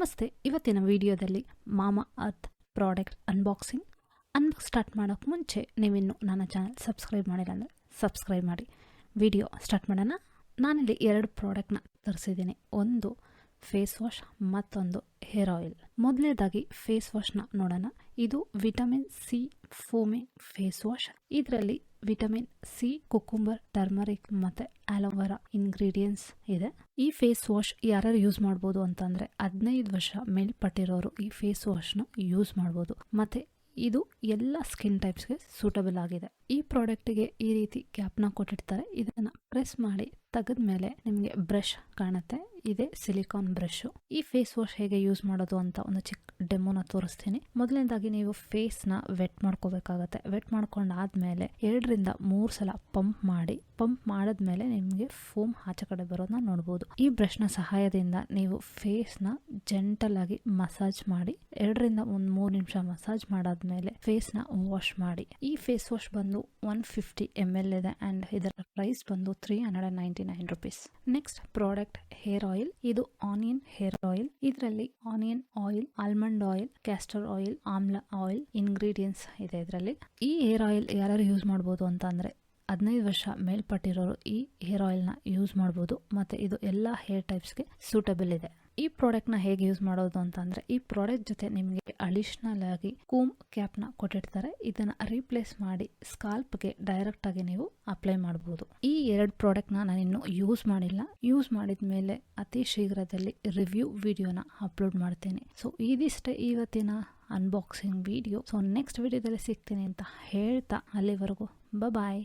ನಮಸ್ತೆ. ಇವತ್ತಿನ ವಿಡಿಯೋದಲ್ಲಿ ಮಾಮಾ ಅರ್ತ್ ಪ್ರಾಡಕ್ಟ್ ಅನ್ಬಾಕ್ಸಿಂಗ್ ಸ್ಟಾರ್ಟ್ ಮಾಡೋಕ್ಕೆ ಮುಂಚೆ ನೀವಿನ್ನು ನನ್ನ ಚಾನಲ್ ಸಬ್ಸ್ಕ್ರೈಬ್ ಮಾಡಿಲ್ಲ ಅಂದರೆ ಸಬ್ಸ್ಕ್ರೈಬ್ ಮಾಡಿ. ವಿಡಿಯೋ ಸ್ಟಾರ್ಟ್ ಮಾಡೋಣ. ನಾನಿಲ್ಲಿ 2 ಪ್ರಾಡಕ್ಟ್ನ ತರಿಸಿದ್ದೀನಿ. ಒಂದು ಫೇಸ್ ವಾಶ್, ಮತ್ತೊಂದು ಹೇರ್ ಆಯಿಲ್. ಮೊದಲನೇದಾಗಿ ಫೇಸ್ ವಾಶ್ನ ನೋಡೋಣ. ಇದು vitamin C foaming face wash. ಇದರಲ್ಲಿ ವಿಟಮಿನ್ ಸಿ, ಕುಕುಂಬರ್, ಟರ್ಮರಿಕ್ ಮತ್ತು ಆಲೋವೆರಾ ಇಂಗ್ರೀಡಿಯೆಂಟ್ಸ್ ಇದೆ. ಈ ಫೇಸ್ ವಾಶ್ ಯಾರ್ಯಾರು ಯೂಸ್ ಮಾಡ್ಬೋದು ಅಂತಂದರೆ 15 ವರ್ಷ ಮೇಲ್ಪಟ್ಟಿರೋರು ಈ ಫೇಸ್ ವಾಶ್ನ ಯೂಸ್ ಮಾಡ್ಬೋದು. ಮತ್ತು ಇದು ಎಲ್ಲ ಸ್ಕಿನ್ ಟೈಪ್ಸ್ಗೆ ಸೂಟಬಲ್ ಆಗಿದೆ. ಈ ಪ್ರಾಡಕ್ಟ್ಗೆ ಈ ರೀತಿ ಕ್ಯಾಪ್ನ ಕೊಟ್ಟಿರ್ತಾರೆ. ಇದನ್ನು ಪ್ರೆಸ್ ಮಾಡಿ ತೆಗೆದ ಮೇಲೆ ನಿಮಗೆ ಬ್ರಷ್ ಕಾಣುತ್ತೆ. ಇದೆ ಸಿಲಿಕಾನ್ ಬ್ರಷ್. ಈ ಫೇಸ್ ವಾಶ್ ಹೇಗೆ ಯೂಸ್ ಮಾಡೋದು ಅಂತ ಒಂದು ಚಿಕ್ಕ ಡೆಮೋನ ತೋರಿಸ್ತೀನಿ. ಮೊದಲನೇದಾಗಿ ನೀವು ಫೇಸ್ನ ವೆಟ್ ಮಾಡ್ಕೋಬೇಕಾಗತ್ತೆ. ವೆಟ್ ಮಾಡ್ಕೊಂಡಾದ್ಮೇಲೆ 2 ರಿಂದ 3 ಸಲ ಪಂಪ್ ಮಾಡಿದ್ಮೇಲೆ ನಿಮಗೆ ಫೋಮ್ ಆಚೆ ಕಡೆ ಬರೋದನ್ನ ನೋಡ್ಬೋದು. ಈ ಬ್ರಷ್ನ ಸಹಾಯದಿಂದ ನೀವು ಫೇಸ್ನ ಜೆಂಟಲ್ ಆಗಿ ಮಸಾಜ್ ಮಾಡಿ 2 ರಿಂದ 3 ನಿಮಿಷ ಮಸಾಜ್ ಮಾಡಾದ್ಮೇಲೆ ಫೇಸ್ನ ವಾಶ್ ಮಾಡಿ. ಈ ಫೇಸ್ ವಾಶ್ ಬಂದು 150 ml ಇದೆ ಅಂಡ್ ಇದರ ಪ್ರೈಸ್ ಬಂದು 399 rupees. Next product hair oil. ಇದು ಆನಿಯನ್ ಹೇರ್ ಆಯಿಲ್. ಇದರಲ್ಲಿ onion oil, almond oil, castor oil, ಆಮ್ಲ ಆಯಿಲ್ ಇಂಗ್ರೀಡಿಯೆಂಟ್ಸ್ ಇದೆ ಇದರಲ್ಲಿ. ಈ ಹೇರ್ ಆಯಿಲ್ ಯಾರು ಯೂಸ್ ಮಾಡ್ಬೋದು ಅಂತ ಅಂದ್ರೆ 15 ವರ್ಷ ಮೇಲ್ಪಟ್ಟಿರೋರು ಈ ಹೇರ್ ಆಯಿಲ್ನ ಯೂಸ್ ಮಾಡ್ಬೋದು. ಮತ್ತು ಇದು ಎಲ್ಲ ಹೇರ್ ಟೈಪ್ಸ್ಗೆ ಸೂಟಬಲ್ ಇದೆ. ಈ ಪ್ರಾಡಕ್ಟ್ನ ಹೇಗೆ ಯೂಸ್ ಮಾಡೋದು ಅಂತಂದರೆ, ಈ ಪ್ರಾಡಕ್ಟ್ ಜೊತೆ ನಿಮಗೆ ಅಡಿಷನಲ್ ಆಗಿ ಕೂಮ್ ಕ್ಯಾಪ್ನ ಕೊಟ್ಟಿರ್ತಾರೆ. ಇದನ್ನು ರೀಪ್ಲೇಸ್ ಮಾಡಿ ಸ್ಕಾಲ್ಪ್ಗೆ ಡೈರೆಕ್ಟ್ ಆಗಿ ನೀವು ಅಪ್ಲೈ ಮಾಡ್ಬೋದು. ಈ 2 ಪ್ರಾಡಕ್ಟ್ನ ನಾನಿನ್ನು ಯೂಸ್ ಮಾಡಿಲ್ಲ. ಯೂಸ್ ಮಾಡಿದ ಮೇಲೆ ಅತಿ ಶೀಘ್ರದಲ್ಲಿ ರಿವ್ಯೂ ವಿಡಿಯೋನ ಅಪ್ಲೋಡ್ ಮಾಡ್ತೀನಿ. ಸೊ ಇದಿಷ್ಟೇ ಇವತ್ತಿನ ಅನ್ಬಾಕ್ಸಿಂಗ್ ವಿಡಿಯೋ. ಸೊ ನೆಕ್ಸ್ಟ್ ವಿಡಿಯೋದಲ್ಲಿ ಸಿಗ್ತೀನಿ ಅಂತ ಹೇಳ್ತಾ ಅಲ್ಲಿವರೆಗೂ ಬಾಯ್.